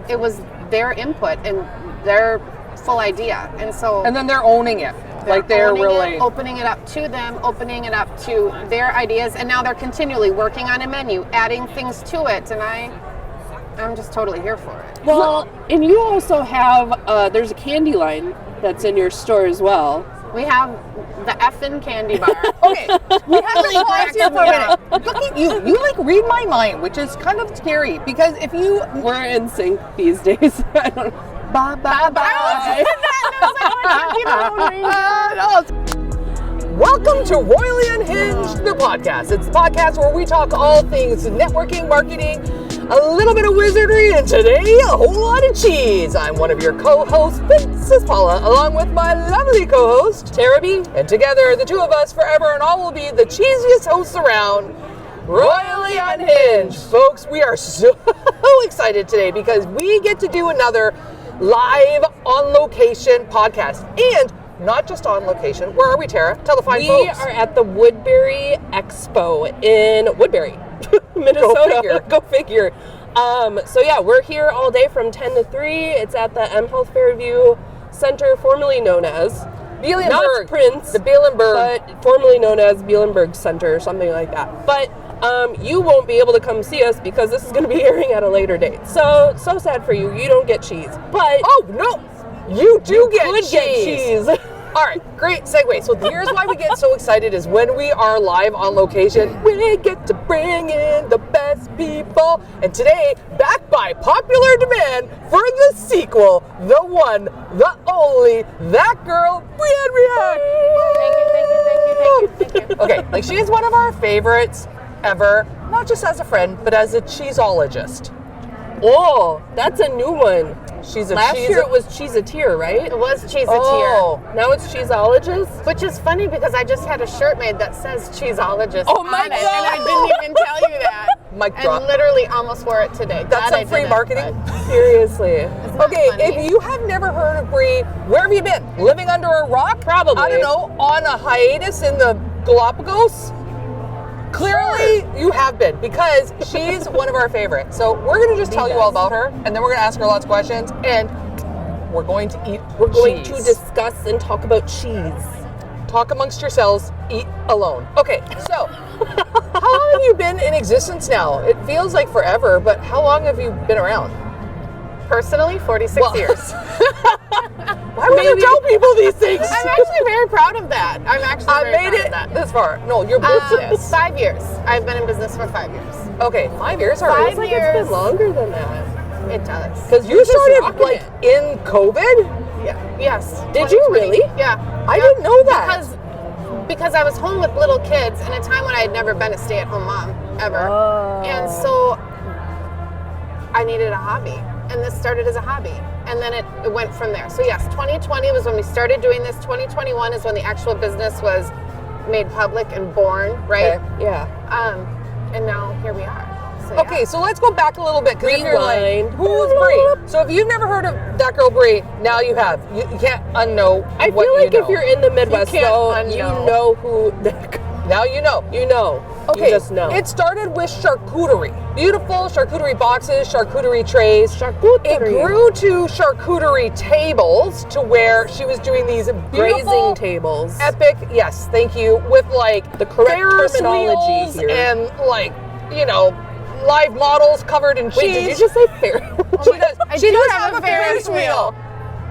it was their input and their full idea. And then they're owning it. They're really opening it up to them, opening it up to their ideas, and now they're continually working on a menu, adding things to it, and I'm just totally here for it. Well, and you also have there's a candy line that's in your store as well. We have the effing candy bar. Okay, we have to pause here for a minute. Look at you. You read my mind, which is kind of scary because if you... We're in sync these days. I don't know. Bye, bye, bye. Welcome to Royally Unhinged, the podcast. It's the podcast where we talk all things networking, marketing, a little bit of wizardry, and today, a whole lot of cheese. I'm one of your co-hosts, Princess Paula, along with my lovely co-host, Tara B. And together, the two of us forever and all will be the cheesiest hosts around, Royally Unhinged. Folks, we are so excited today because we get to do another live on location podcast. And not just on location. Where are we, Tara? Tell the fine folks. We are at the Woodbury Expo in Woodbury, Minnesota. Go figure. So yeah, we're here all day from 10 to 3. It's at the M Health Fairview Center, formerly known as Bielenberg. Not Prince, the Bielenberg, but formerly known as Bielenberg Center or something like that. But you won't be able to come see us because this is going to be airing at a later date. So sad for you. You don't get cheese. But oh no, you get cheese. All right, great segue. So here's why we get so excited is when we are live on location, we get to bring in the best people. And today, backed by popular demand for the sequel, the one, the only, that girl, Brie Energy. Thank you. Okay, she is one of our favorites ever, not just as a friend, but as a cheeseologist. Oh, that's a new one. Last year it was Cheeseateer, right? It was Cheeseateer. Oh, now it's Cheeseologist? Which is funny because I just had a shirt made that says Cheeseologist on it, and I didn't even tell you that. Mic drop. And literally almost wore it today. That's some free marketing. Seriously. Okay, if you have never heard of Brie, where have you been? Living under a rock? Probably. I don't know, on a hiatus in the Galapagos? Clearly, you have been, because she's one of our favorites. So we're going to just tell you all about her, and then we're going to ask her lots of questions, and we're going to eat We're going to discuss and talk about cheese. Talk amongst yourselves, eat alone. Okay, so how long have you been in existence now? It feels like forever, but how long have you been around? Personally, 46 years. Why would you tell people these things? I'm actually very proud of that. I made it this far. No, you're business. 5 years. I've been in business for 5 years. Okay, 5 years already. 5 years. It's been longer than that. It does. Because you started in COVID? Yeah. Yes. Did you really? Yeah. I didn't know that. Because I was home with little kids in a time when I had never been a stay-at-home mom ever. Oh. And so I needed a hobby. And this started as a hobby. And then it went from there. So yes, 2020 was when we started doing this. 2021 is when the actual business was made public and born, right? Okay. Yeah. And now here we are. So, okay, so let's go back a little bit. Because if you're like, Rewind. who's Brie? So if you've never heard of that girl Brie, now you have. You can't unknow I what feel like you know. if you're in the Midwest, You can't though, unknow. you know who... Now you know. You know. Okay, You just know. it started with charcuterie. Beautiful charcuterie boxes, charcuterie trays. Charcuterie. It grew to charcuterie tables to where she was doing these beautiful Grazing tables. epic, yes, thank you, with like The correct Ferris terminology wheels here. and like, live models covered in cheese. Wait, did you just say fair? She does have a Ferris wheel.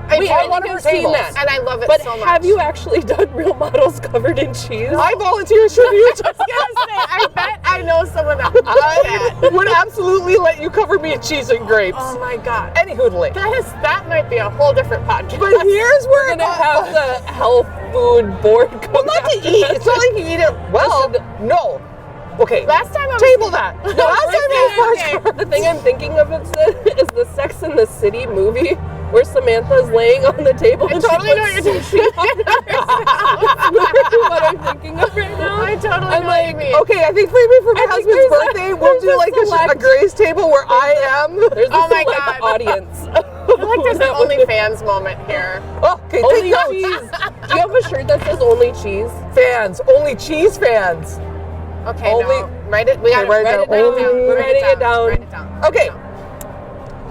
I on one of her seen tables. that. And I love it But so much. have you actually done real models covered in cheese? I volunteer tribute. I bet I know someone that would do I that. would absolutely let you cover me in cheese and grapes. Oh my God. Any hoodly. That might be a whole different podcast. But here's where We're gonna have the health food board come well, not to after eat. this. It's not like you eat it well. No. Okay. Last time I was Table that. The last time I was The thing I'm thinking of is the Sex and the City movie where Samantha's laying on the table and totally she know what puts you're sushi on her. Literally what I'm thinking of right now. I totally I'm know like, what you mean. Okay, I think maybe for my I think husband's there's a- birthday, we'll there's do a like a select- graze table where I am. There's a Oh my select God. audience. I feel like there's an OnlyFans moment here. Oh, okay, Only take notes. cheese. Do you have a shirt that says only cheese? Fans, only cheese fans. Okay, Only- no. Write it. We gotta write it write it down. down. We're writing it down. Write it down. Okay.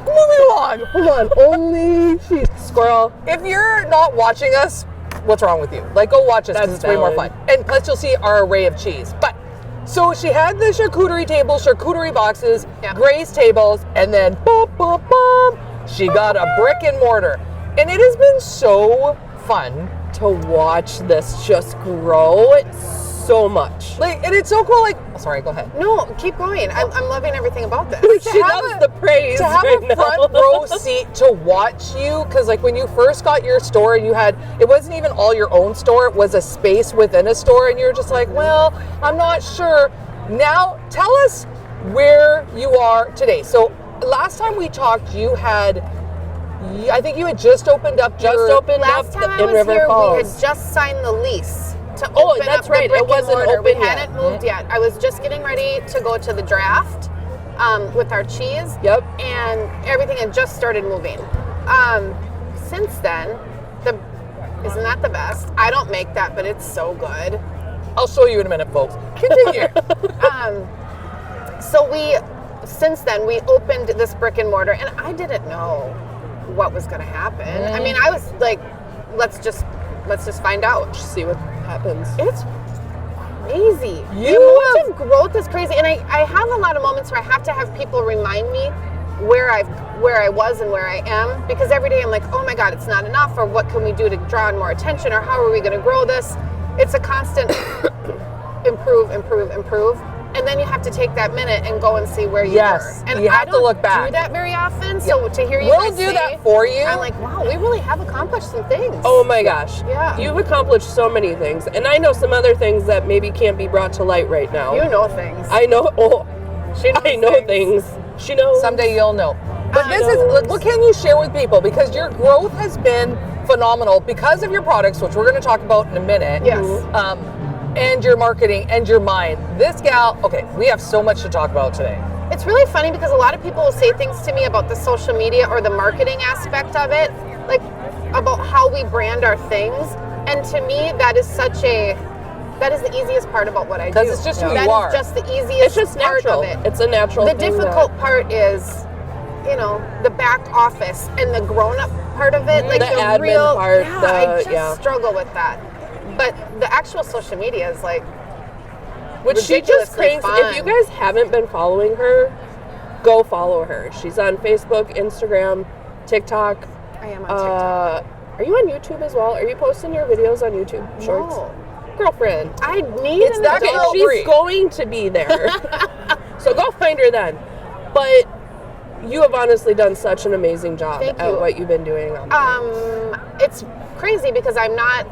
Moving on. hold on. Only cheese. Squirrel. If you're not watching us, what's wrong with you? Like, go watch us because That's it's way more valid. fun. And plus, you'll see our array of cheese. But so she had the charcuterie table, charcuterie boxes, Yeah. Grace tables, and then she got a brick and mortar. And it has been so fun. To watch this just grow so much. Like, and it's so cool. Like, oh, sorry, go ahead. No, keep going. I'm loving everything about this. She loves the praise. To have right a now. front row seat to watch you, because like when you first got your store, you had, it wasn't even all your own store, it was a space within a store, and you're just like, well, I'm not sure. Now, tell us where you are today. So last time we talked, you had, I think you had just opened up Last time I in was River here, Falls. we had just signed the lease to Oh, open that's up right. the brick It wasn't and mortar. open We yet. hadn't moved yet. I was just getting ready to go to the draft with our cheese. Yep. And everything had just started moving. Since then, isn't that the best? I don't make that, but it's so good. I'll show you in a minute, folks. Continue. Since then, we opened this brick and mortar, and I didn't know what was going to happen. I mean, I was like, let's just find out. See what happens. It's crazy. You The amount of growth is crazy, and I have a lot of moments where I have to have people remind me where I was and where I am, because every day I'm like, oh my God, it's not enough, or what can we do to draw in more attention, or how are we going to grow this? It's a constant improve. And then you have to take that minute and go and see where you Yes, were. And you have I to don't look back. do that very often. So to hear you We'll guys do say, that for you. I'm like, wow, we really have accomplished some things. Oh my gosh. Yeah. You've accomplished so many things. And I know some other things that maybe can't be brought to light right now. You know things. I know. Oh, She knows I know things. She knows. Someday you'll know. But I this know. is, what can you share with people? Because your growth has been phenomenal because of your products, which we're going to talk about in a minute. Yes. And your marketing and your mind. This gal, okay, we have so much to talk about today. It's really funny because a lot of people will say things to me about the social media or the marketing aspect of it, like about how we brand our things. And to me, that is the easiest part about what I do. 'Cause it's just who you That are. is just the easiest It's just part natural. of it. It's a natural The thing. difficult part is, the back office and the grown-up part of it, like The admin real part, I just yeah. struggle with that. But the actual social media is like, Which she just ridiculously cranks. fun. If you guys haven't been following her, go follow her. She's on Facebook, Instagram, TikTok. I am on TikTok. Are you on YouTube as well? Are you posting your videos on YouTube shorts? No. Girlfriend. I need It's an that adult. girl She's Brie. going to be there. So go find her then. But you have honestly done such an amazing job Thank at you. what you've been doing on It's crazy because I'm not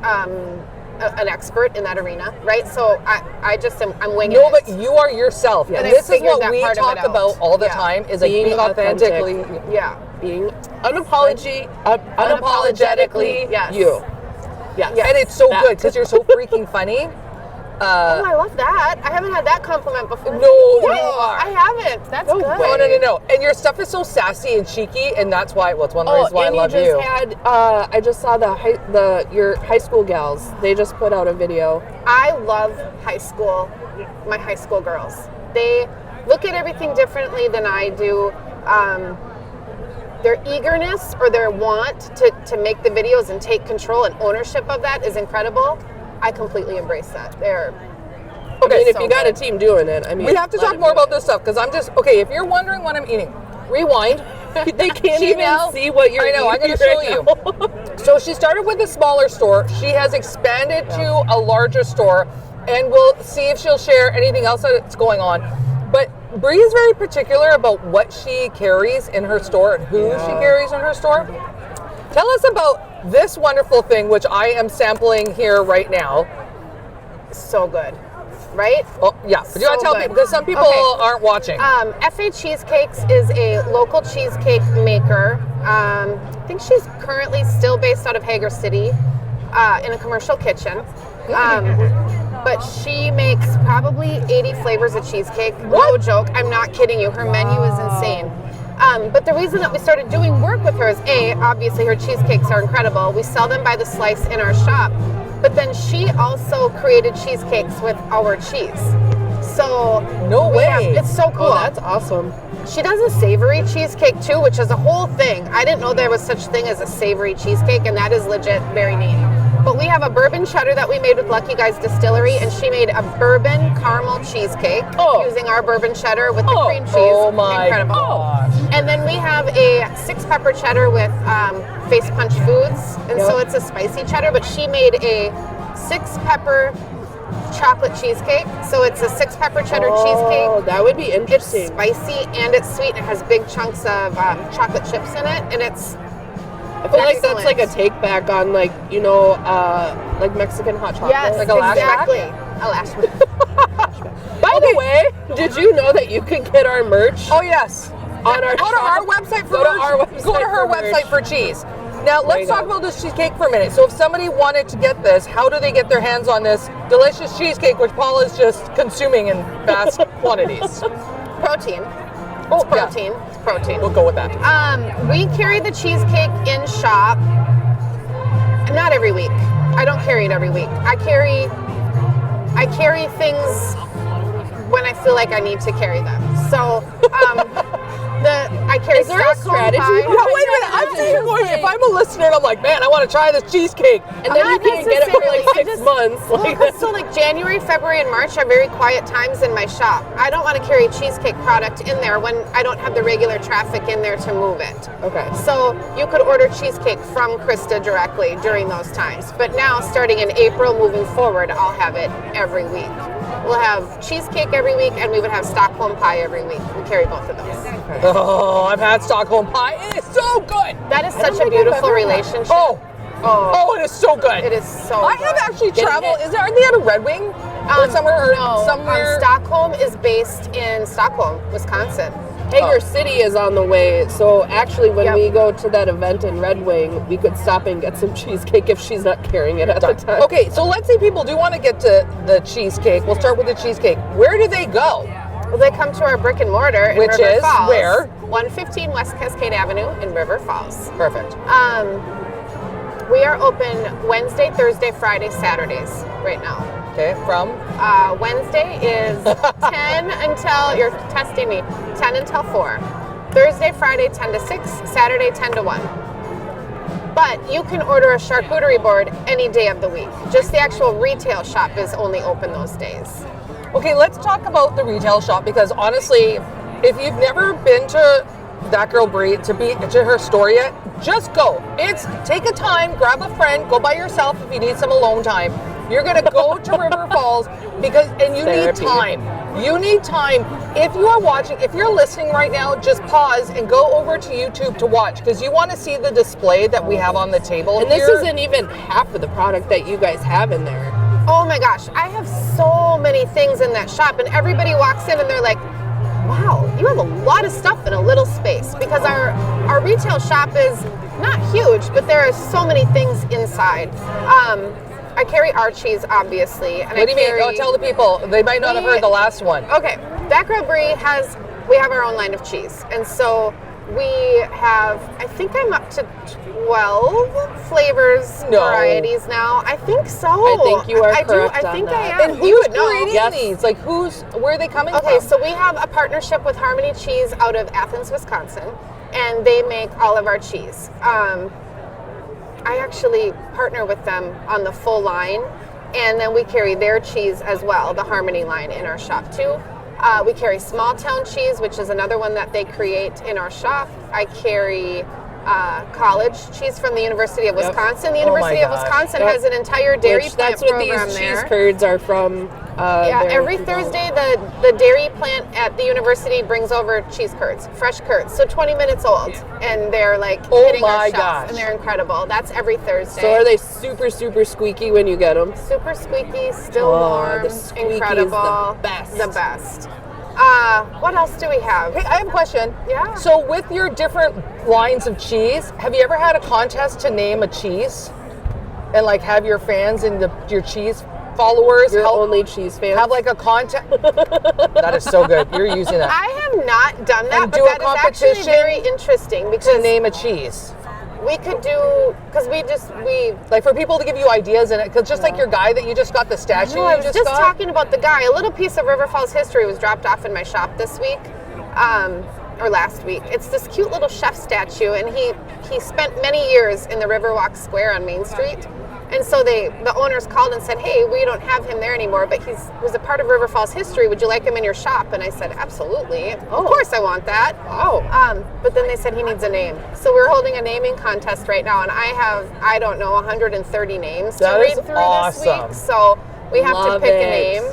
an expert in that arena, right? So I just I'm winging No, it. but you are yourself. Yeah. And And I this is figured what that we part of it talk out. about all the Yeah. time is like Being being authentically. Yeah. being Unapologetically Yes. you. Yeah. Yes. And it's so That. good because you're so freaking funny. Oh, I love that. I haven't had that compliment before. No, you What? are. I haven't. That's No good. way. No. And your stuff is so sassy and cheeky, and that's why, well, it's one of the Oh, reasons why I and you love just you. had. I just saw your high school gals. They just put out a video. I love my high school girls. They look at everything differently than I do. Their eagerness or their want to make the videos and take control and ownership of that is incredible. I completely embrace that. They're I mean, if so you got good. a team doing it, I mean, We have to let talk them more do about it. this stuff because I'm just, okay, if you're wondering what I'm eating, rewind. They can't She even now- see what you're I know, I'm eating going to show right you. now. So she started with a smaller store. She has expanded to a larger store, and we'll see if she'll share anything else that's going on. But Brie is very particular about what she carries in her store and who she carries in her store. Tell us about this wonderful thing, which I am sampling here right now. so good, right? Oh, yeah. But you got to So tell good. people, because some people Okay. aren't watching. FA Cheesecakes is a local cheesecake maker. I think she's currently still based out of Hager City in a commercial kitchen. But she makes probably 80 flavors of cheesecake. No joke. I'm not kidding you. Her menu is insane. But the reason that we started doing work with her is obviously her cheesecakes are incredible. We sell them by the slice in our shop. But then she also created cheesecakes with our cheese. So No we have- way. it's so cool. Oh, that's awesome. She does a savory cheesecake too, which is a whole thing. I didn't know there was such thing as a savory cheesecake, and that is legit very neat. But we have a bourbon cheddar that we made with Lucky Guys Distillery, and she made a bourbon caramel cheesecake using our bourbon cheddar with the cream cheese. Oh my Incredible. gosh. And then we have a 6-pepper cheddar with Face Punch Foods, and so it's a spicy cheddar, but she made a 6-pepper chocolate cheesecake. So it's a 6-pepper cheddar cheesecake. Oh, that would be interesting. It's spicy and it's sweet. It has big chunks of chocolate chips in it, and it's I feel like that's like a take back on like like Mexican hot chocolate. yes, like a exactly. A lashback. By the way, did you know that you could get our merch Oh yes. on our Go to our website for Go to merch. our website Go to her for merch. website for cheese. Now There let's you talk go. about this cheesecake for a minute. So if somebody wanted to get this, how do they get their hands on this delicious cheesecake, which Paula is just consuming in vast quantities? Protein. Oh, It's protein. yeah. It's protein. We'll go with that. We carry the cheesecake in shop. Not every week. I don't carry it every week. I carry things when I feel like I need to carry them. So I carry Is there a Stockholm strategy pie. behind No, wait a minute. I'm thinking more, if I'm a listener and I'm like, man, I want to try this cheesecake. and then you Not can't get it for like necessarily. 6 months. Well, Like, 'cause so like January, February, and March are very quiet times in my shop. I don't want to carry cheesecake product in there when I don't have the regular traffic in there to move it. okay. So you could order cheesecake from Krista directly during those times. But now, starting in April, moving forward, I'll have it every week. We'll have cheesecake every week, and we would have Stockholm pie every week. We carry both of those. Oh, I've had Stockholm pie. It is so good. That is I don't such a think I've beautiful ever had. relationship. Oh, Oh, it is so good. it is so I good. have actually Get traveled. it. Aren't they at a Red Wing? Or somewhere? No, somewhere. Stockholm is based in Stockholm, Wisconsin. Hager City is on the way, so actually when Yep. we go to that event in Red Wing, we could stop and get some cheesecake if she's not carrying it at the time. Okay, so let's say people do want to get to the cheesecake. We'll start with the cheesecake. Where do they go? Well, they come to our brick and mortar in Which River is Falls. where? 115 West Cascade Avenue in River Falls. Perfect. We are open Wednesday, Thursday, Friday, Saturdays right now. Okay, from? Wednesday is 10 until, you're testing me, 10 until 4. Thursday, Friday, 10 to 6. Saturday, 10 to 1. But you can order a charcuterie board any day of the week. Just the actual retail shop is only open those days. Okay, let's talk about the retail shop, because honestly, if you've never been to That Girl Brie to her store yet, just go. Take a time, grab a friend, go by yourself if you need some alone time. You're gonna go to River Falls you Therapy. need time. You need time. If you're listening right now, just pause and go over to YouTube to watch, because you want to see the display that we have on the table. And this here. isn't even half of the product that you guys have in there. Oh my gosh, I have so many things in that shop, and everybody walks in and they're like, wow, you have a lot of stuff in a little space, because our retail shop is not huge, but there are so many things inside. I carry our cheese, obviously. And What do you mean? Oh, tell the people. They might not have heard the last one. Okay, That Girl Brie we have our own line of cheese, and so we have, I think I'm up to 12 flavors, varieties now. I think so. I think you are I correct do. I on think that. I am. And You who's would know. creating Yes. these? Like, where are they coming Okay, from? so we have a partnership with Harmony Cheese out of Athens, Wisconsin, and they make all of our cheese. I actually partner with them on the full line, and then we carry their cheese as well, the Harmony line, in our shop too. We carry Small Town cheese, which is another one that they create in our shop. I carry college cheese from the University of Wisconsin. The Oh my University of gosh. Wisconsin Yep. has an entire dairy Which plant that's what program these there. cheese curds are from. Yeah, there, every if you know. Thursday the dairy plant at the university brings over cheese curds, fresh curds, so 20 minutes old, and they're like hitting my our shelf, gosh. and they're incredible. That's every Thursday. So are they super, super squeaky when you get them? super squeaky, still Oh, warm, the squeaky is the incredible, best. The best. What else do we have? Hey, I have a question. Yeah. So with your different lines of cheese, have you ever had a contest to name a cheese? And like have your fans and your cheese followers Your help only cheese fan? have like a contest? That is so good. You're using that. I have not done that, And but do a that is actually competition very interesting, to because name a cheese. we could do, because we Like for people to give you ideas in it, because just like your guy that you just got, the statue No, I you was just just got. talking about the guy. A little piece of River Falls history was dropped off in my shop this week. or last week. It's this cute little chef statue, and he spent many years in the Riverwalk Square on Main Street. And so the owners called and said, hey, we don't have him there anymore, but he was a part of River Falls history. Would you like him in your shop? And I said, absolutely. Of course I want that. Wow. But then they said he needs a name. So we're holding a naming contest right now, and I have, I don't know, 130 names to read through this week. So we have to pick a name.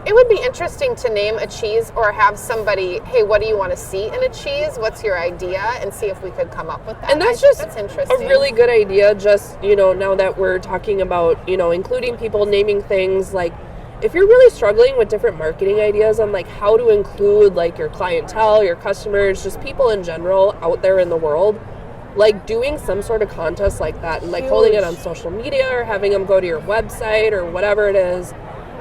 It would be interesting to name a cheese or have somebody, hey, what do you want to see in a cheese? What's your idea? And see if we could come up with that. And that's interesting. A really good idea. Just, now that we're talking about, including people naming things, like if you're really struggling with different marketing ideas on like how to include like your clientele, your customers, just people in general out there in the world, like doing some sort of contest like that and like holding it on social media or having them go to your website or whatever it is,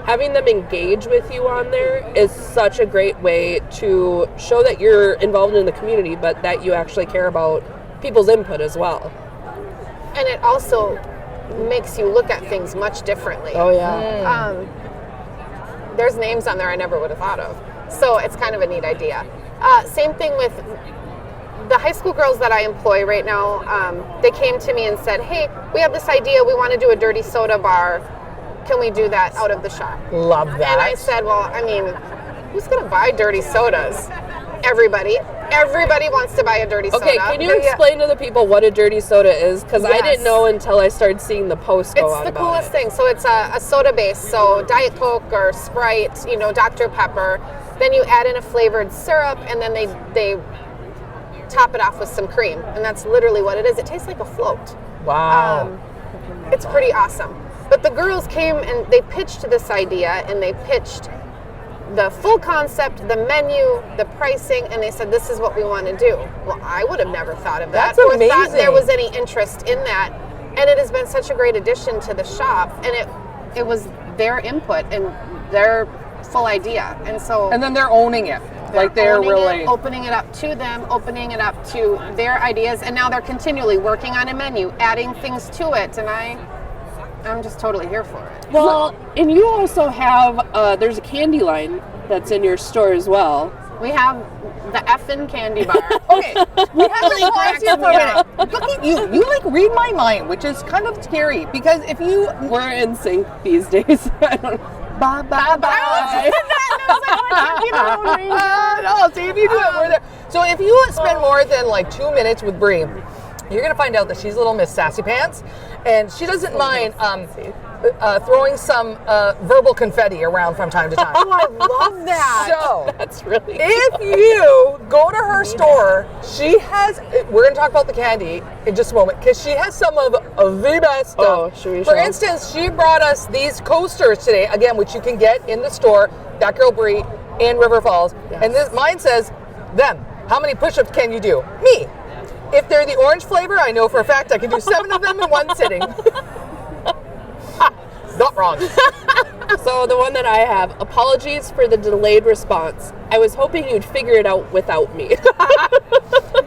having them engage with you on there is such a great way to show that you're involved in the community, but that you actually care about people's input as well. And it also makes you look at things much differently. Oh, yeah. There's names on there I never would have thought of. So it's kind of a neat idea. Same thing with the high school girls that I employ right now. They came to me and said, hey, we have this idea. We want to do a dirty soda bar. Can we do that out of the shop? Love that. And I said, well, I mean, who's going to buy dirty sodas? Everybody. Everybody wants to buy a dirty soda. Okay, can you explain to the people what a dirty soda is? Because I didn't know until I started seeing the post go on about it. It's the coolest thing. So it's a soda base, so Diet Coke or Sprite, Dr. Pepper. Then you add in a flavored syrup, and then they top it off with some cream. And that's literally what it is. It tastes like a float. Wow. It's pretty awesome. But the girls came and they pitched this idea, and they pitched the full concept, the menu, the pricing, and they said, this is what we want to do. Well, I would have never thought of that. That's amazing. Or thought there was any interest in that. And it has been such a great addition to the shop. And it was their input and their full idea. And then they're owning it. They're really opening it up to them, opening it up to their ideas. And now they're continually working on a menu, adding things to it. And I'm just totally here for it. Well, and you also have, there's a candy line that's in your store as well. We have the effing candy bar. Okay, we have to pause here for a minute. Look at you. You read my mind, which is kind of scary because if you... We're in sync these days. I don't know. Bye, bye, bye. No, see, if you do it, we're there. So if you spend more than 2 minutes with Brie, you're going to find out that she's a little Miss Sassy Pants, and she doesn't mind throwing some verbal confetti around from time to time. Oh, I love that. So, that's really if you go to her store, she has, we're going to talk about the candy in just a moment, because she has some of the best stuff. Oh, should we For show? instance, she brought us these coasters today, again, which you can get in the store, That Girl Brie in River Falls. Yes. And mine says, them. How many push-ups can you do? Me. If they're the orange flavor, I know for a fact I can do 7 of them in one sitting. Not wrong. So the one that I have, apologies for the delayed response. I was hoping you'd figure it out without me.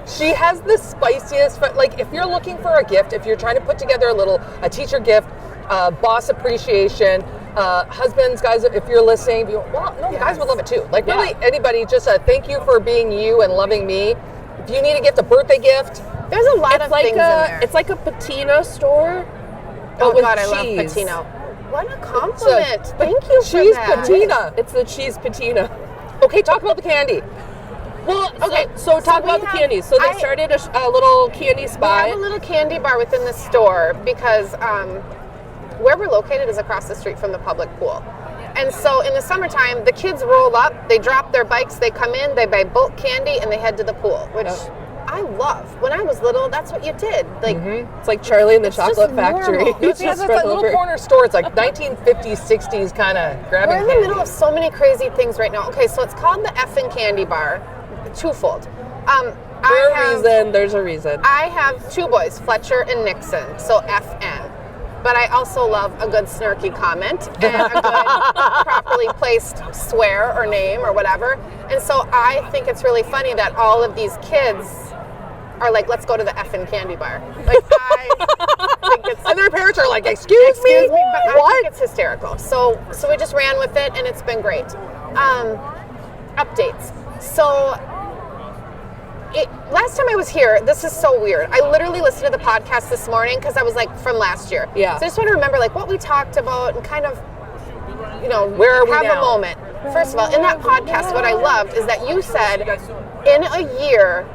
She has the spiciest, if you're looking for a gift, if you're trying to put together a teacher gift, boss appreciation, husbands, guys, if you're listening, guys would love it too. Really anybody, just a thank you for being you and loving me. If you need to get a birthday gift, there's a lot of things in there. It's like a patina store. Oh with God, cheese. I love patina. What a compliment. Thank you for cheese that. patina. It's the cheese patina. Okay, talk about the candy. Well, okay, so talk about the candy. So they started a little candy spot. We have a little candy bar within the store because where we're located is across the street from the public pool. And so in the summertime, the kids roll up, they drop their bikes, they come in, they buy bulk candy, and they head to the pool, which I love. When I was little, that's what you did. It's like Charlie and the Chocolate Factory. It's just a little corner store. It's like 1950s, 60s kind of grabbing candy. We're in the middle of so many crazy things right now. Okay, so it's called the Effin' Candy Bar, twofold. There's a reason. I have 2 boys, Fletcher and Nixon, so FN. But I also love a good snarky comment and a good properly placed swear or name or whatever. And so I think it's really funny that all of these kids are like, let's go to the effing candy bar. I think it's... And their parents are like, excuse me? But I think it's hysterical. So we just ran with it, and it's been great. Updates. So last time I was here, this is so weird. I literally listened to the podcast this morning because I was like from last year. Yeah. So I just want to remember like what we talked about and kind of, Where are we have now? a moment. First of all, in that podcast, what I loved is that you said in a year,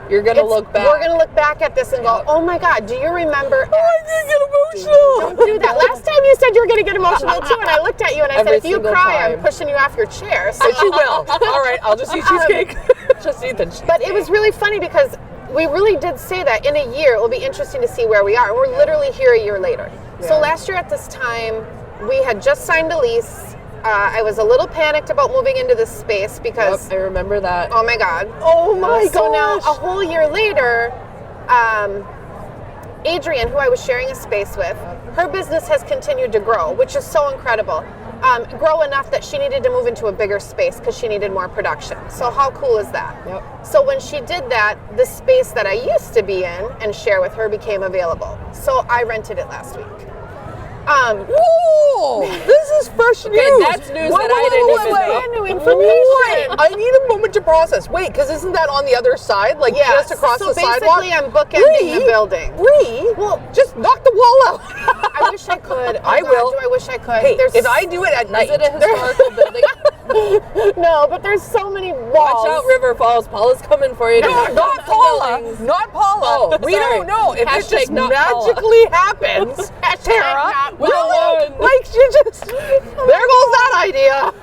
You're going to look back. we're going to look back at this and go, oh my God, do you remember? I did get emotional. Don't do that. Last time you said you were going to get emotional too, and I looked at you and I Every said, if you single cry, time. I'm pushing you off your chair. So But you will. All right, I'll just eat cheesecake. Just eat the cheesecake. But it was really funny because we really did say that in a year it will be interesting to see where we are. We're literally here a year later. So last year at this time, we had just signed a lease. I was a little panicked about moving into this space because, I remember that. oh my God. Oh my So now, gosh. a whole year later, Adrienne, who I was sharing a space with, her business has continued to grow, which is so incredible. Grow enough that she needed to move into a bigger space because she needed more production. So how cool is that? Yep. So when she did that, the space that I used to be in and share with her became available. So I rented it last week. Whoa! This is fresh news. that's news that I didn't even know. Brand new information. Wait, I need a moment to process. Wait, because isn't that on the other side? Like just across so the sidewalk? basically I'm bookending the building. Bree, well, just knock the wall out. I wish I could. Oh I God, will. Do I wish I could? Hey, There's if I do it at night. Is it a historical building? no, but there's so many walls. Watch out, River Falls. Paula's coming for you. No, Knock not down Paula. buildings. Not Paula. Oh, we sorry. don't know if it Hashtag just not Paula. magically happens. Tara, not no, Paula. like she just. There goes that idea.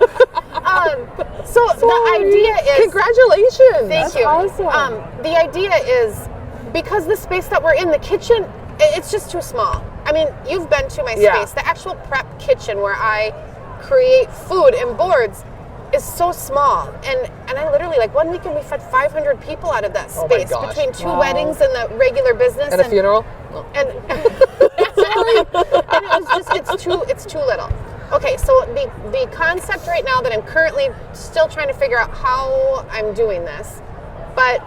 So the idea is. Congratulations. Thank you. awesome. The idea is because the space that we're in, the kitchen, it's just too small. I mean, you've been to my Yeah. space. The actual prep kitchen where I create food and boards is so small. And I literally, like, one weekend we fed 500 people out of that Oh my space gosh. between two Wow. weddings and the regular business. And a funeral? No. And, and it was just, it's too little. Okay, so the concept right now that I'm currently still trying to figure out how I'm doing this, but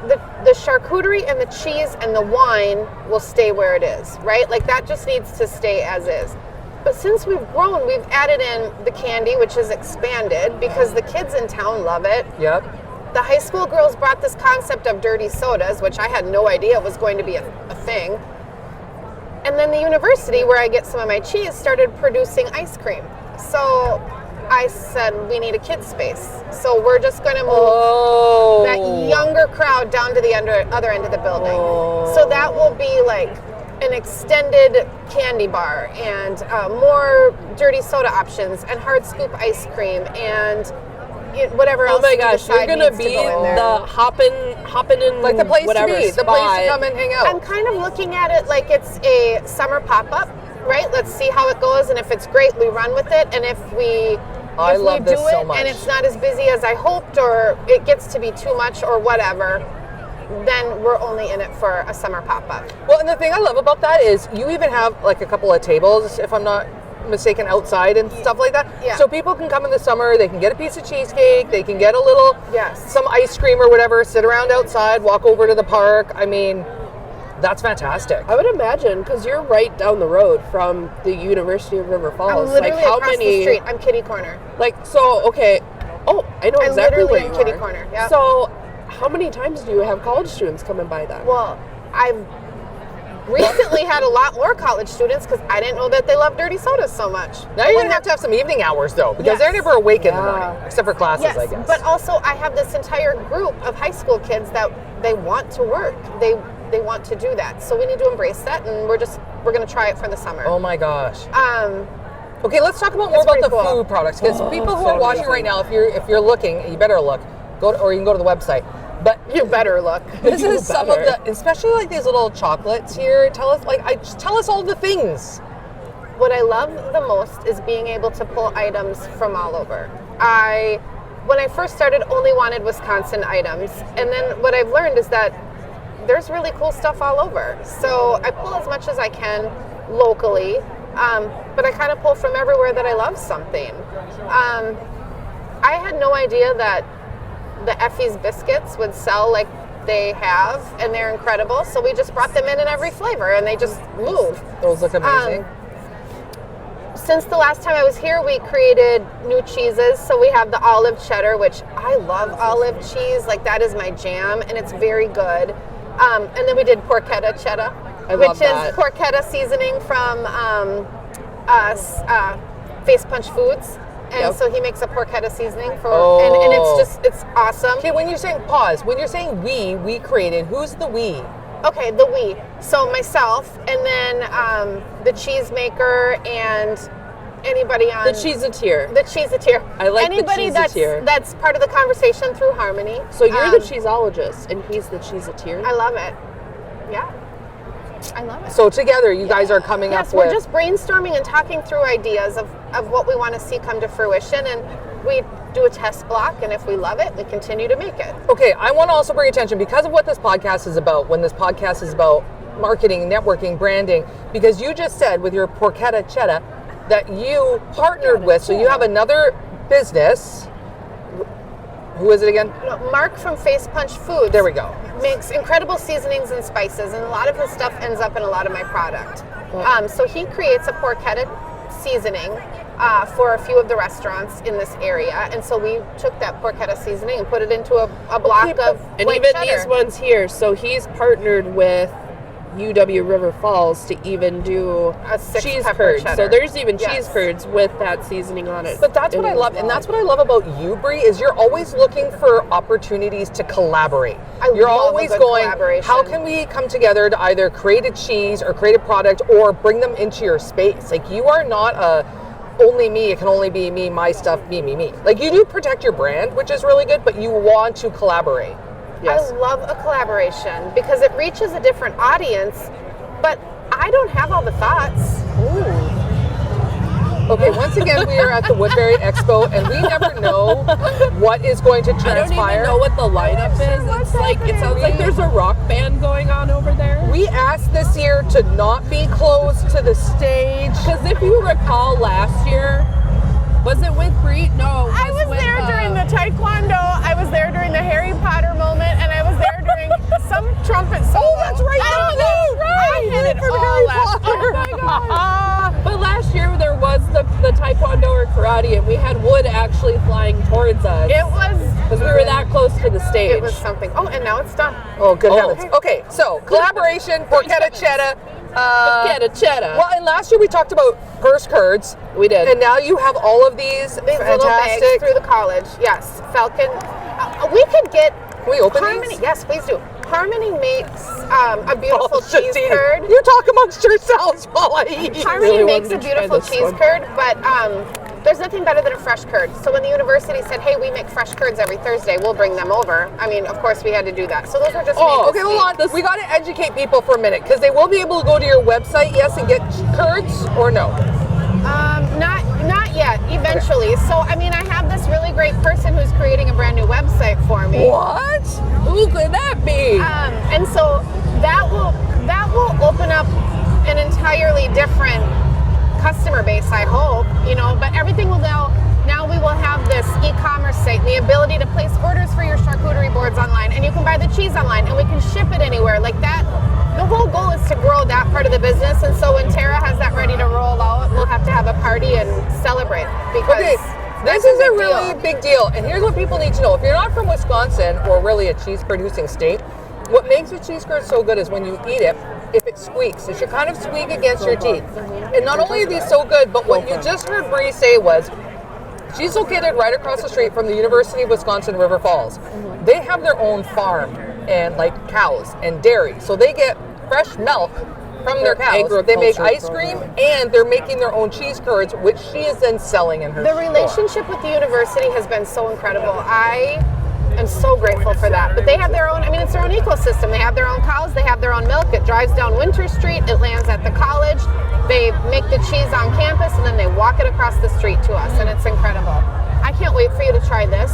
the charcuterie and the cheese and the wine will stay where it is, right? Like that just needs to stay as is. But since we've grown, we've added in the candy, which is expanded because the kids in town love it. Yep. The high school girls brought this concept of dirty sodas, which I had no idea was going to be a thing. And then the university, where I get some of my cheese, started producing ice cream. So I said, we need a kids space. So we're just going to move that younger crowd down to the other end of the building. So that will be like an extended candy bar and more dirty soda options and hard scoop ice cream and whatever else. Oh my we gosh, you're decide gonna needs to be go in there. the hopping in Like the place whatever to be. The spot. place to come and hang out. I'm kind of looking at it like it's a summer pop-up, right? Let's see how it goes, and if it's great, we run with it, and if we love do this it so much. and it's not as busy as I hoped, or it gets to be too much or whatever, then we're only in it for a summer pop-up. Well, and the thing I love about that is you even have like a couple of tables, if I'm not mistaken, outside and stuff like that. Yeah. So people can come in the summer, they can get a piece of cheesecake, they can get a little, Yes. some ice cream or whatever, sit around outside, walk over to the park. I mean, that's fantastic. I would imagine, because you're right down the road from the University of River I'm Falls. literally Like how across many? the street. I'm kitty corner. Like so, okay. Oh, I know I'm exactly literally where in you kitty are. corner, yeah. So, how many times do you have college students coming by then? Well, I've recently had a lot more college students because I didn't know that they love dirty sodas so much. Now you're gonna have to have some evening hours though, because Yes. they're never awake in the Yeah. morning, except for classes, Yes, I guess. but also I have this entire group of high school kids that they want to work. They want to do that. So we need to embrace that, and we're going to try it for the summer. Oh my gosh. Um, Okay, let's talk about more It's about the pretty cool. food products, because people who so are watching amazing. right now, if you're looking, you better look. Or you can go to the website. But you better look. this You is some of better. the, especially like these little chocolates here. Tell us, just tell us all the things. What I love the most is being able to pull items from all over. When I first started, only wanted Wisconsin items, and then what I've learned is that there's really cool stuff all over. So I pull as much as I can locally, but I kind of pull from everywhere that I love something. I had no idea that the Effie's biscuits would sell like they have, and they're incredible. So we just brought them in every flavor, and they just move. Those look amazing. since the last time I was here, we created new cheeses. So we have the olive cheddar, which I love olive cheese. Like, that is my jam, and it's very good. And then we did porchetta cheddar, which is porchetta seasoning from Face Punch Foods. And so he makes a porchetta seasoning for, and it's awesome. Okay, when you're saying we created, who's the we? Okay, the we. So myself, and then the cheesemaker, and anybody on The cheeseateer. The cheeseateer. I like anybody the cheeseateer. that's part of the conversation through Harmony. So you're the cheeseologist, and he's the cheeseateer. I love it. Yeah. I love it. So together, you guys are coming up with... Yes, we're just brainstorming and talking through ideas of what we want to see come to fruition, and we do a test block, and if we love it, we continue to make it. Okay, I want to also bring attention, because of what this podcast is about, when this podcast is about marketing, networking, branding, because you just said with your porchetta cheddar that you partnered with, so you have another business. Who is it again? Mark from Face Punch Foods. There we go. Makes incredible seasonings and spices, and a lot of his stuff ends up in a lot of my product. So he creates a porchetta seasoning for a few of the restaurants in this area, and so we took that porchetta seasoning and put it into a block of and white even cheddar. these ones here. So he's partnered with UW River Falls to even do A six cheese pepper curds. cheddar. So there's even Yes. cheese curds with that seasoning on it. But that's what I love, and that's what I love about you, Brie, is you're always looking for opportunities to collaborate. You're love a always good going, collaboration. how can we come together to either create a cheese or create a product or bring them into your space? Like, you are not only me, it can only be me, my stuff, me. Like, you do protect your brand, which is really good, but you want to collaborate. Yes. I love a collaboration because it reaches a different audience, but I don't have all the thoughts. Okay, once again, we are at the Woodbury Expo, and we never know what is going to transpire. I don't even know what the lineup is. It's like, it sounds like there's a rock band going on over there. We asked this year to not be close to the stage. Because if you recall last year, was it with Brie? No, I was with, there during the Taekwondo, I was there during the Harry Potter moment, and I was there during some trumpet solo. Oh, that's right. I hit it all last year. Oh my god. But last year there was the Taekwondo or karate, and we had wood actually flying towards us. It was... Because we were that close to the stage. It was something. Oh, and now it's done. Oh, good heavens. Okay, so collaboration, porchetta cheddar. Porchetta cheddar. Well, and last year we talked about purse curds. We did. And now you have all of these These little bags fantastic... through the college. Yes, Falcon. We could get... Can we open Harmony. these? Yes, please do. Harmony makes a beautiful cheese Justine, curd. You talk amongst yourselves while I eat. Harmony really makes wanted a to try beautiful this cheese one. curd, but there's nothing better than a fresh curd. So when the university said, hey, we make fresh curds every Thursday, we'll bring them over. I mean, of course we had to do that. So those were just Oh, made okay, to hold see. on. We got to educate people for a minute, because they will be able to go to your website, yes, and get curds, or no? Not yet, eventually. So, I mean, I have this really great person who's creating a brand new website for me. What? Who could that be? And so that will open up an entirely different customer base, I hope, but everything will now we will have this e-commerce site and the ability to place orders for your charcuterie boards online, and you can buy the cheese online, and we can ship it anywhere like that. The whole goal is to grow that part of the business, and so when Tara has that ready to roll out, we'll have to have a party and celebrate, because Okay, this is a really big deal, and here's what people need to know. If you're not from Wisconsin, or really a cheese-producing state, what makes a cheese curd so good is when you eat it, if it squeaks, it should kind of squeak against your teeth. And not only are these so good, but what you just heard Brie say was, she's located right across the street from the University of Wisconsin River Falls. They have their own farm and like cows and dairy, so they get fresh milk from their cows. They make ice cream, and they're making their own cheese curds, which she is then selling in her The store. relationship with the university has been so incredible. I am so grateful for that. But they have their own, it's their own ecosystem. They have their own cows, they have their own milk. It drives down Winter Street, it lands at the college. They make the cheese on campus, and then they walk it across the street to us, and it's incredible. I can't wait for you to try this.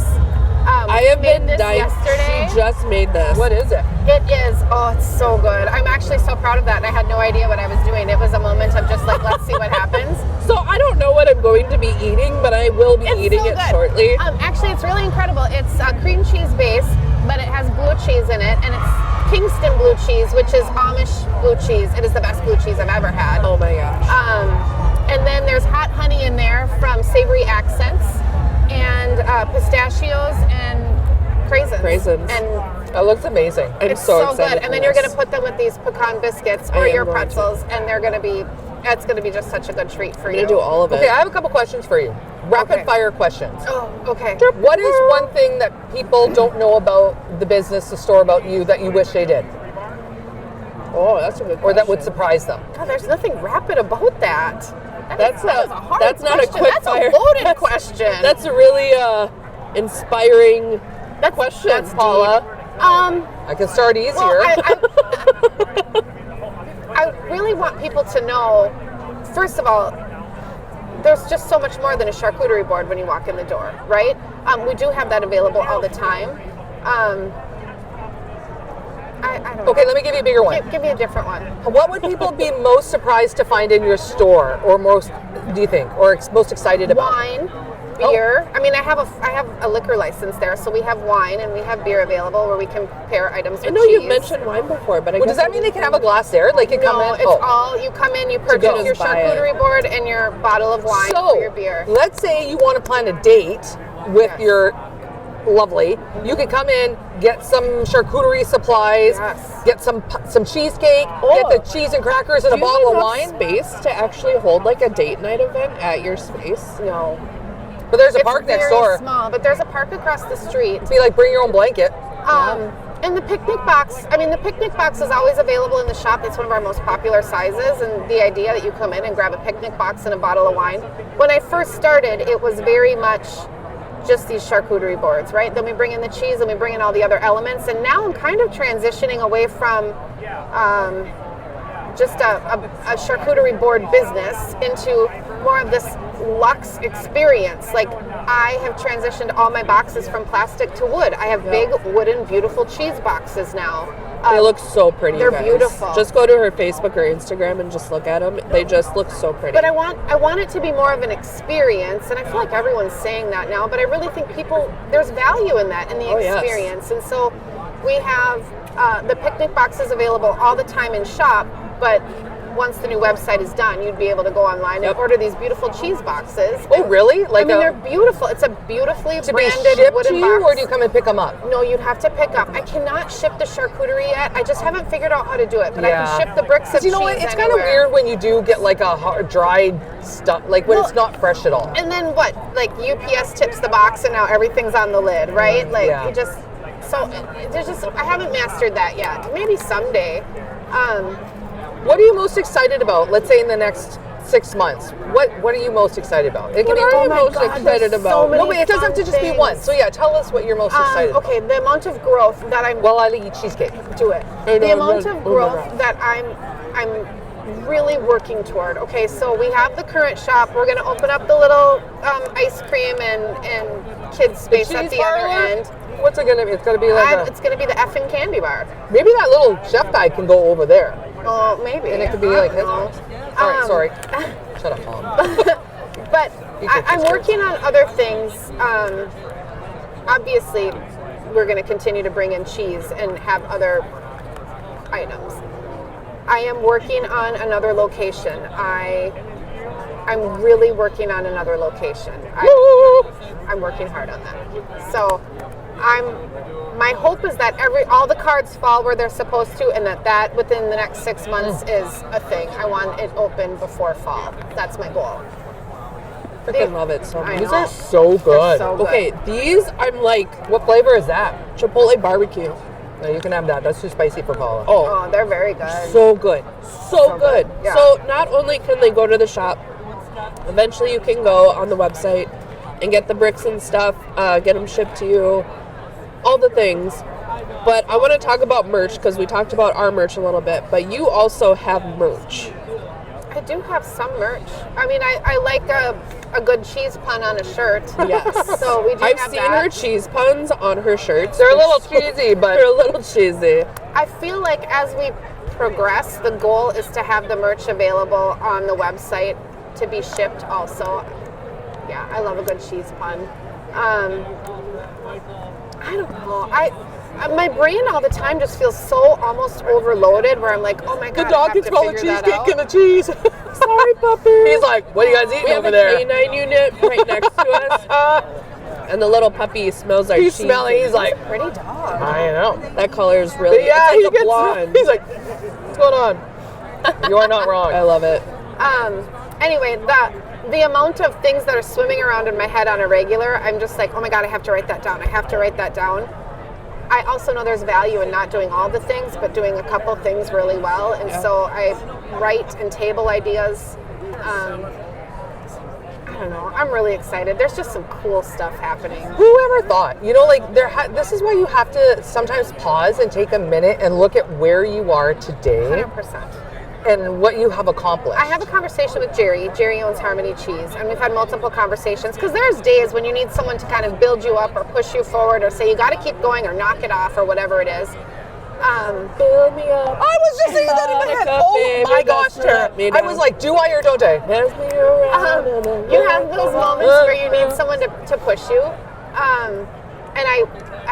I have been dying. yesterday. She just made this. What is it? It is. Oh, it's so good. I'm actually so proud of that, and I had no idea what I was doing. It was a moment of just like, let's see what happens. So I don't know what I'm going to be eating, but I will be eating so it good. shortly. Actually, it's really incredible. It's a cream cheese base, but it has blue cheese in it, and it's Kingston blue cheese, which is Amish blue cheese. It is the best blue cheese I've ever had. Oh my gosh. And then there's hot honey in there from Savory Accents, and pistachios and craisins. And that looks amazing. it's so good. And then you're going to put them with these pecan biscuits or your pretzels, and it's going to be just such a good treat for you. I'm going to do all of it. Okay, I have a couple questions for you. Rapid fire questions. Oh, okay. What is one thing that people don't know about the business, the store, about you that you wish they did? Oh, that's a good question. Or that would surprise them? God, there's nothing rapid about that. That's not a quick fire. That's a loaded question. That's a really inspiring question, that's Paula. I can start easier. Well, I really want people to know, first of all, there's just so much more than a charcuterie board when you walk in the door, right? We do have that available all the time. I don't know. Okay, let me give you a bigger one. Give me a different one. What would people be most surprised to find in your store, or most, do you think, or most excited about? Wine, beer. I mean, I have a liquor license there, so we have wine and we have beer available where we can pair items with I know cheese. you've mentioned wine before, but Does that mean they can have a glass there? Like, you come No, in? it's all, you come in, you purchase your charcuterie board and your bottle of wine for your beer. Let's say you want to plan a date with your lovely. You could come in, get some charcuterie supplies, get some cheesecake, get the cheese and crackers and a bottle of wine. Space to actually hold like a date night event at your space? No. But there's a park next door. It's very small, but there's a park across the street. It'd be like, bring your own blanket. And the picnic box, the picnic box is always available in the shop. It's one of our most popular sizes, and the idea that you come in and grab a picnic box and a bottle of wine. When I first started, it was very much just these charcuterie boards, right? Then we bring in the cheese and we bring in all the other elements, and now I'm kind of transitioning away from just a charcuterie board business into more of this luxe experience. Like, I have transitioned all my boxes from plastic to wood. I have big wooden beautiful cheese boxes now. They look so pretty. They're guys. beautiful. Just go to her Facebook or Instagram and just look at them. They just look so pretty. But I want it to be more of an experience, and I feel like everyone's saying that now, but I really think there's value in that, in the experience. Yes. And so we have the picnic boxes available all the time in shop, but once the new website is done, you'd be able to go online and order these beautiful cheese boxes. Oh, really? Like, they're beautiful. It's a beautifully to branded be shipped wooden to you, box. or do you come and pick them up? No, you'd have to pick up. I cannot ship the charcuterie yet. I just haven't figured out how to do it, but I can ship the bricks of cheese. You know what? It's kind of weird when you do get like a dried stuff, like when it's not fresh at all. And then what? Like, UPS tips the box, and now everything's on the lid, right? Like, you just. So there's just, I haven't mastered that yet. Maybe someday. What are you most excited about? Let's say in the next 6 months. What are you most excited about? It can be most excited about. No, but it doesn't have to just be one. So tell us what you're most excited about. Okay, the amount of growth that I'm. Well, I'll eat cheesecake. Do it. The amount of growth that I'm really working toward. Okay, so we have the current shop. We're going to open up the little ice cream and kids space at the other end. What's it gonna be? It's gonna be like it's gonna be the effing candy bar. Maybe that little chef guy can go over there. Oh, maybe. And it could be like his house. All right, sorry. Shut up, Mom. But I'm working on other things. Obviously, we're going to continue to bring in cheese and have other items. I am working on another location. I'm really working on another location. I'm working hard on that. So my hope is that all the cards fall where they're supposed to, and that within the next 6 months is a thing. I want it open before fall. That's my goal. Freaking love it so much. These are so good. So good. Okay, these I'm like, what flavor is that? Chipotle barbecue. No, you can have that. That's too spicy for Paula. Oh, they're very good. So good. So good. Yeah. So not only can they go to the shop, eventually you can go on the website and get the bricks and stuff, get them shipped to you, all the things. But I want to talk about merch because we talked about our merch a little bit, but you also have merch. I do have some merch. I mean, I like a good cheese pun on a shirt. Yes. So we do I've have seen that. her cheese puns on her shirts. They're a little cheesy, but they're a little cheesy. I feel like as we progress, the goal is to have the merch available on the website to be shipped also. Yeah, I love a good cheese pun. I don't know. My brain all the time just feels so almost overloaded where I'm like, oh my God, the dog I have can to smell the figure that cheesecake out. and the cheese. sorry, puppy. He's like, what are you guys eating We have over a there? canine unit right next to us. And the little puppy smells our He's cheese. smelling. He's like, Pretty dog. I know. That color is really, Yeah, it's like a blonde. he's like, what's going on? You are not wrong. I love it. Anyway, the amount of things that are swimming around in my head on a regular, I'm just like, oh my God, I have to write that down. I have to write that down. I also know there's value in not doing all the things, but doing a couple things really well. And so I write and table ideas. I don't know. I'm really excited. There's just some cool stuff happening. Whoever thought? You know, like this is why you have to sometimes pause and take a minute and look at where you are today 100%. and what you have accomplished. I have a conversation with Jerry. Jerry owns Harmony Cheese, and we've had multiple conversations because there's days when you need someone to kind of build you up or push you forward or say you got to keep going or knock it off or whatever it is. Build me up. I was just saying that in my head. Monica, Oh my baby, gosh, don't Tara. let me I down. was like, do I or don't I? Pass me around. You have those moments where you need someone to push you. And I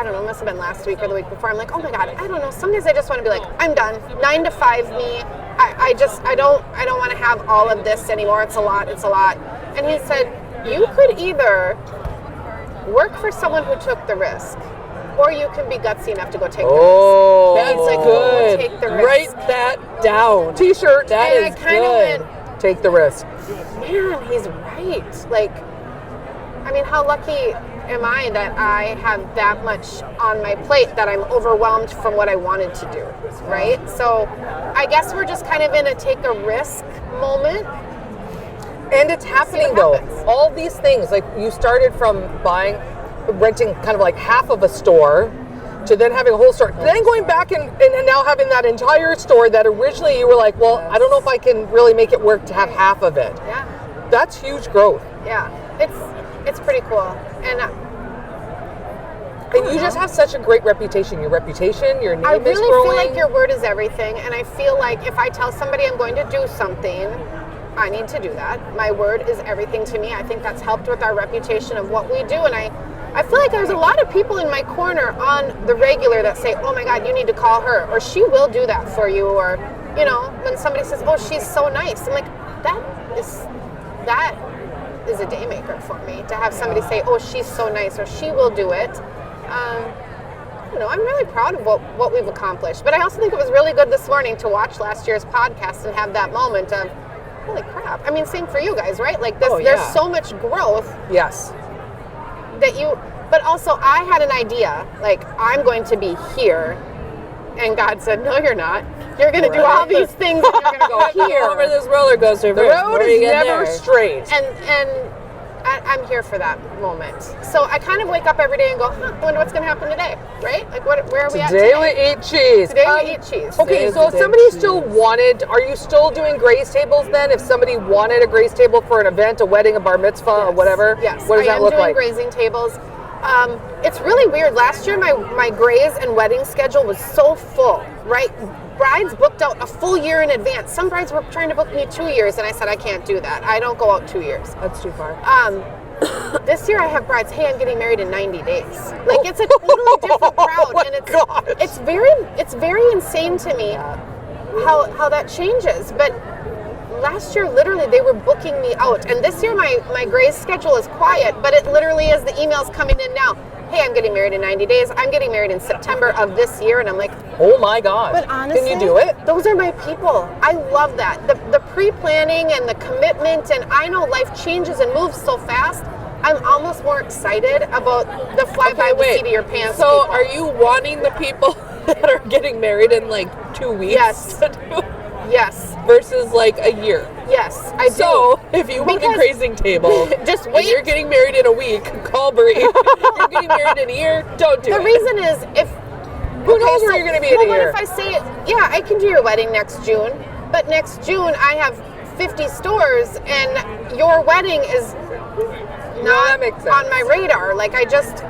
don't know, it must have been last week or the week before. I'm like, oh my God, I don't know. Some days I just want to be like, I'm done. 9 to 5 me. I don't want to have all of this anymore. It's a lot. And he said, you could either work for someone who took the risk, or you can be gutsy enough to go take the risk. That's It's like, good. go take the risk. Write that down. T-shirt. That And I is kind of good. went, Take the risk. man, he's right. Like, I mean, how lucky am I that I have that much on my plate that I'm overwhelmed from what I wanted to do, right? So I guess we're just kind of in a take a risk moment. And it's happening what though. happens. All these things, like you started from renting kind of like half of a store to then having a whole store, then going back and now having that entire store that originally you were like, well, I don't know if I can really make it work to have half of it. Yeah, That's huge growth. yeah. It's pretty cool. And And you just have such a great reputation. Your reputation, your name I is really growing. feel like your word is everything. And I feel like if I tell somebody I'm going to do something, I need to do that. My word is everything to me. I think that's helped with our reputation of what we do. And I feel like there's a lot of people in my corner on the regular that say, oh my God, you need to call her, or she will do that for you. Or, you know, when somebody says, oh, she's so nice. I'm like, that is a day maker for me, to have somebody say, oh, she's so nice, or she will do it. I don't know, I'm really proud of what we've accomplished. But I also think it was really good this morning to watch last year's podcast and have that moment of, holy crap. I mean, same for you guys, right? Like this, there's so much growth. Yes. But also I had an idea, like, I'm going to be here. And God said, no, you're not. You're going to do all these things and you're going to go here. Over this roller coaster. The road is never straight. And I'm here for that moment. So I kind of wake up every day and go, I wonder what's going to happen today, right? Like, where are we at Today we today? eat cheese. Today we eat cheese. Okay, Today so is if the day somebody of still cheese. wanted, are you still doing grace tables then? If somebody wanted a grace table for an event, a wedding, a bar mitzvah, or whatever? Yes, What does I that am look doing like? grazing tables. It's really weird. Last year, my graze and wedding schedule was so full, right? Brides booked out a full year in advance. Some brides were trying to book me 2 years, and I said, I can't do that. I don't go out 2 years. That's too far. This year I have brides, hey, I'm getting married in 90 days. Like, it's a totally different crowd. my And gosh. it's very insane to me how that changes. But last year, literally, they were booking me out. And this year, my graze schedule is quiet, but it literally is the emails coming in now. Hey, I'm getting married in 90 days. I'm getting married in September of this year. And I'm like, Oh my gosh. but honestly, Can you do it? Those are my people. I love that. The pre-planning and the commitment, and I know life changes and moves so fast. I'm almost more excited about the fly by the seat of your pants. So people. are you wanting the people that are getting married in like 2 weeks Yes. to do Yes, versus like a year? yes, I do. So if you want a Because- grazing table, Just and wait. you're getting married in a week, call Brie. You're getting married in a year, don't do The it. reason is if Who knows where you're going to be in a what year? if I say, yeah, I can do your wedding next June, but next June I have 50 stores and your wedding is that not makes sense. on my radar. Like I just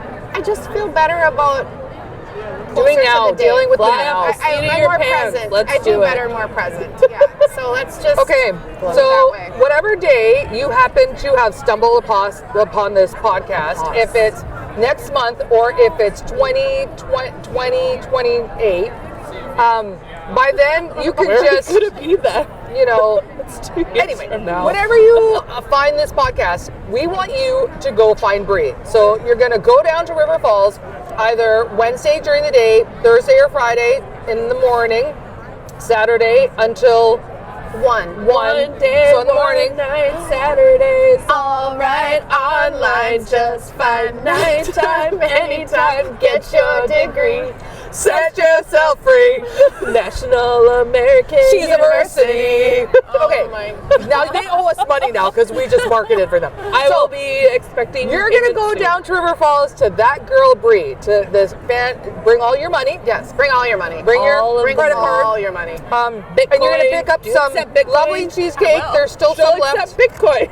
feel better about Doing closer to now, the date. dealing with the Fly now. out. I'm Seat of your more pants. present. Let's I do do it. better more present. Yeah. So let's just Okay, go so that way. whatever day you happen to have stumbled upon this podcast, if it's next month or if it's 2028, by then you can Where just could it be that? you know, It's 2 years anyway, from now. whenever you find this podcast, we want you to go find Brie. So you're going to go down to River Falls either Wednesday during the day, Thursday or Friday in the morning, Saturday until 1 day, so in the morning. one night, Saturdays. All right, online, just find nighttime, anytime, get your degree. Set yourself free. National American University. Okay, Oh my now they owe us money now because we just marketed for them. I will be expecting. You're gonna go payments down to River Falls to that girl Brie, to this fan. Bring all your money. Yes, bring all your money. Bring All your of credit them. card. all your money. And you're gonna pick up Do you some accept Bitcoin? lovely cheesecake. There's still She'll some left. accept Bitcoin.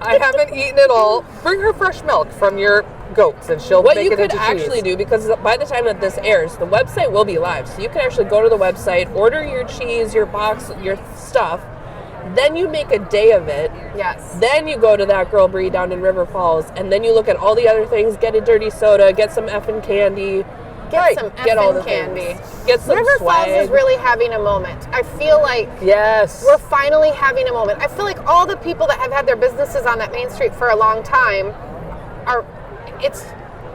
I haven't eaten it all. Bring her fresh milk from your goats, and she'll What make you it could into actually cheese. do, because by the time that this airs, the website will be live. So you can actually go to the website, order your cheese, your box, your stuff. Then you make a day of it. Yes. Then you go to that girl Brie down in River Falls, and then you look at all the other things. Get a dirty soda, get some effing candy, Get some get all the effing candy. things. Get some River swag. Falls is really having a moment. I feel like Yes. we're finally having a moment. I feel like all the people that have had their businesses on that main street for a long time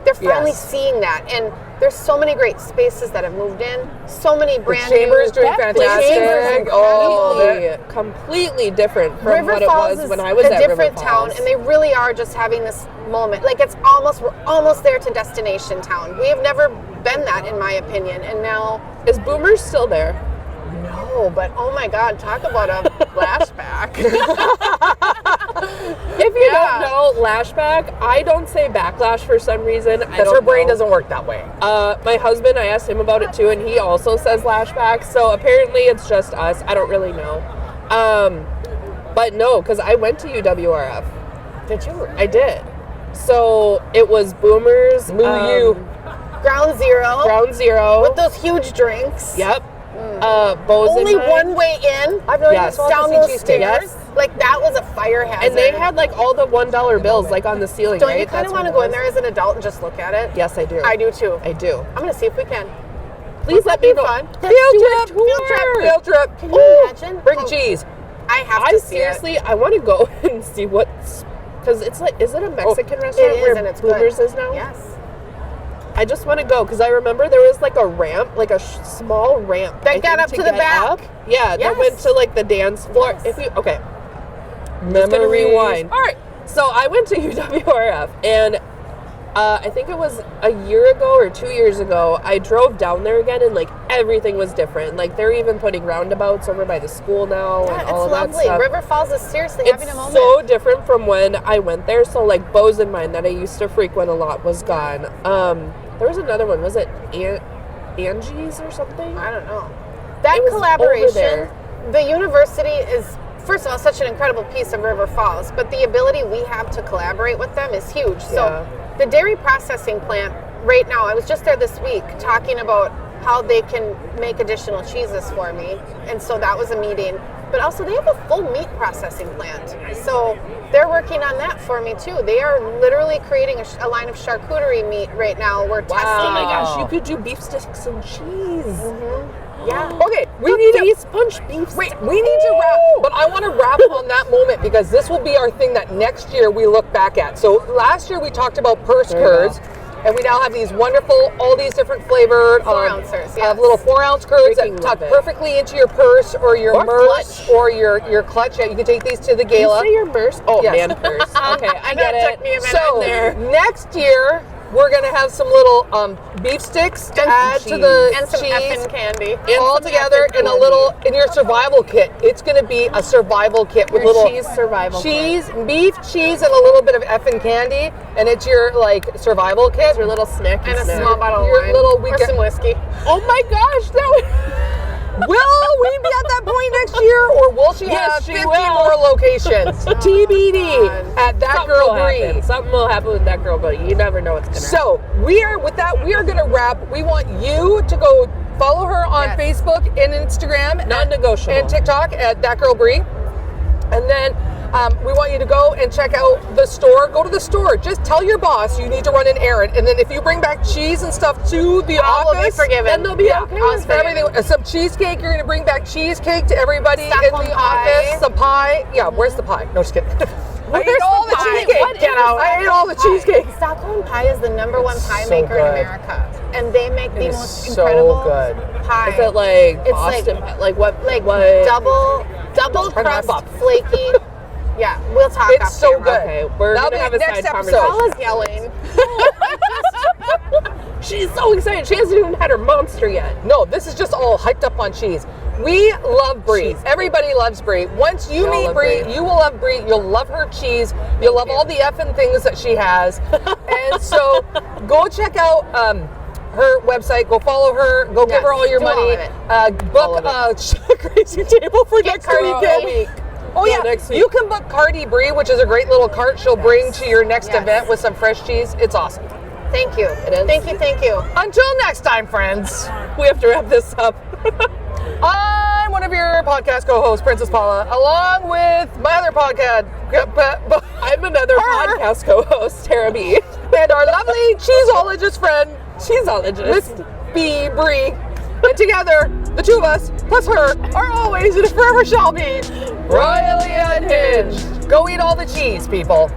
they're finally Yes. seeing that. And there's so many great spaces that have moved in. So many brand Chamber is new. doing The Chamber is fantastic. incredible. Completely different from River what Falls it was is when I was a at different River town, Falls. and they really are just having this moment. Like we're almost there to destination town. We have never been that, in my opinion, and now Is Boomers still there? no. But oh my God, talk about a flashback. If you Yeah. don't know, lashback, I don't say backlash for some reason. Because her brain doesn't work that way. My husband, I asked him about it too, and he also says lashback. So apparently it's just us. I don't really know. But no, because I went to UWRF. Did you? I did. So it was Boomers. You. Ground Zero Ground Zero. with those huge drinks. Yep. Bows Only in mine. one way in. I've really Yes. just wanted Down to see those cheesecake. stairs. Yes. Like that was a fire hazard. And they had like all the $1 bills like on the ceiling, Don't right? you kind That's of want to what go it in was. there as an adult and just look at it? Yes, I do. I do too. I do. I'm gonna see if we can. Please let me be know. fun. Let's do a tour. Field trip. Can you Ooh, imagine? Bring Oh, cheese. I have I to see seriously, I want to go and see what's, because it's like, is it a Mexican it. restaurant It is, where and it's Boomers good. is now? Yes. I just want to go because I remember there was like a ramp, like a small ramp That I got think, up to the get back. up. Yeah, Yes. that went to like the dance floor. Yes. If you just gonna Memories. rewind. All right, so I went to UWRF and I think it was a year ago or 2 years ago. I drove down there again and like everything was different. Like they're even putting roundabouts over by the school now Yeah, and all it's of that lovely. stuff. River Falls is seriously It's having a moment. so different from when I went there. So like Bows in Mine that I used to frequent a lot was gone. There was another one. Was it Angie's or something? I don't know. That It was over collaboration, there. the university is, first of all, such an incredible piece of River Falls, but the ability we have to collaborate with them is huge. So Yeah. the dairy processing plant right now, I was just there this week talking about how they can make additional cheeses for me. And so that was a meeting. But also they have a full meat processing plant. So they're working on that for me too. They are literally creating a line of charcuterie meat right now. We're testing Oh my it. gosh, you could do beef sticks and cheese. Yeah. Okay, we need to face punch beef. wait. We need to wrap, but I want to wrap on that moment because this will be our thing that next year we look back at. So last year we talked about purse There you curds, and we now have these wonderful, all these different flavored 4-ouncers, yes. little 4-ounce curds Freaking that tuck love it. perfectly into your purse or your Or merce clutch. or your clutch. Yeah, you can take these to the You gala. say your purse? Oh Yes. man, purse. Okay, I That get took me a it. minute. So there. next year we're gonna have some little beef sticks to And add some to the And some cheese. effing candy. And All some together effing in a candy. little in your survival kit. It's gonna be a survival kit with Your little cheese survival cheese, beef, cheese, and a little bit of effing candy, and it's your like survival kit. It's your little snacky And a snack. small bottle of Your wine. little or weekend- some whiskey. Oh my gosh, that was... Will we be at that point next year, or will she Yes, have she 50 will. more locations? TBD at that Something girl will Brie. happen. Something will happen with that girl, but you never know what's gonna happen. So we are gonna wrap. We want you to go follow her on Yes. Facebook and Instagram, Non-negotiable. and TikTok at That Girl Brie. And then We want you to go and check out the store. Go to the store. Just tell your boss you need to run an errand, and then if you bring back cheese and stuff to the All will be office, forgiven. then they'll be okay All's with for forgiven. everything. Some cheesecake. You're going to bring back cheesecake to everybody in Stockholm the pie. office. Some pie. Yeah, where's the pie? No, just kidding. I ate Where's all the the pie? cheesecake. What Get is out. I ate all the cheesecake. Stockholm pie is the number one pie so maker in good. America, and they make the is most so incredible good. pie. Is it like It's Boston? Like what? like what? double Turn that crust, up. flaky. Yeah, we'll talk. It's off so camera. good. Okay, we're That'll gonna be have a next side episode. conversation. Paula's yelling. She's so excited. She hasn't even had her monster yet. No, this is just all hyped up on cheese. We love Brie. Cheese. Everybody loves Brie. Once you We all meet love Brie, Brie. you will love Brie. You'll love her cheese. You'll love all the effing things that she has. And so go check out her website. Go follow her. Go give Yes, her all your do all money. of it. Book All a crazy table for next Cardi weekend. B. Oh Yeah, yeah, next week. you can book Cardi Brie, which is a great little cart she'll bring to your next Yes. event with some fresh cheese. It's awesome. Thank you. It is. Thank you. Thank you. Until next time, friends. We have to wrap this up. I'm one of your podcast co-hosts, Princess Paula, along with my other podcast, I'm another Her. podcast co-host, Tara B. and our lovely cheeseologist friend, Cheeseologist. Miss B. Brie. And together, the two of us, plus her, are always and forever shall be royally unhinged. Go eat all the cheese, people.